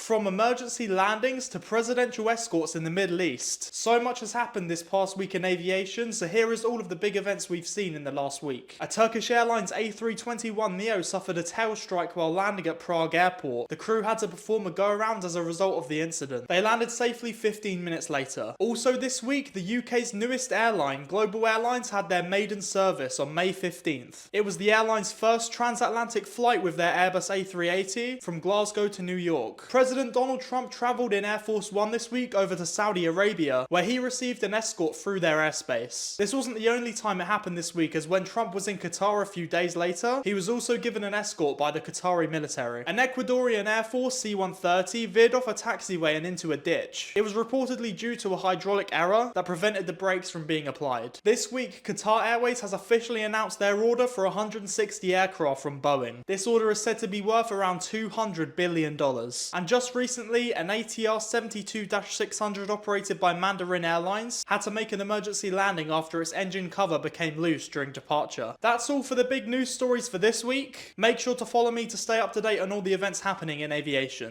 From emergency landings to presidential escorts in the Middle East, so much has happened this past week in aviation, so here is all of the big events we've seen in the last week. A Turkish Airlines A321neo suffered a tail strike while landing at Prague airport. The crew had to perform a go-around as a result of the incident. They landed safely 15 minutes later. Also this week, the UK's newest airline, Global Airlines, had their maiden service on May 15th. It was the airline's first transatlantic flight with their Airbus A380 from Glasgow to New York. President Donald Trump travelled in Air Force One this week over to Saudi Arabia, where he received an escort through their airspace. This wasn't the only time it happened this week, as when Trump was in Qatar a few days later, he was also given an escort by the Qatari military. An Ecuadorian Air Force C-130 veered off a taxiway and into a ditch. It was reportedly due to a hydraulic error that prevented the brakes from being applied. This week, Qatar Airways has officially announced their order for 160 aircraft from Boeing. This order is said to be worth around $200 billion. And just recently, an ATR 72-600 operated by Mandarin Airlines had to make an emergency landing after its engine cover became loose during departure. That's all for the big news stories for this week. Make sure to follow me to stay up to date on all the events happening in aviation.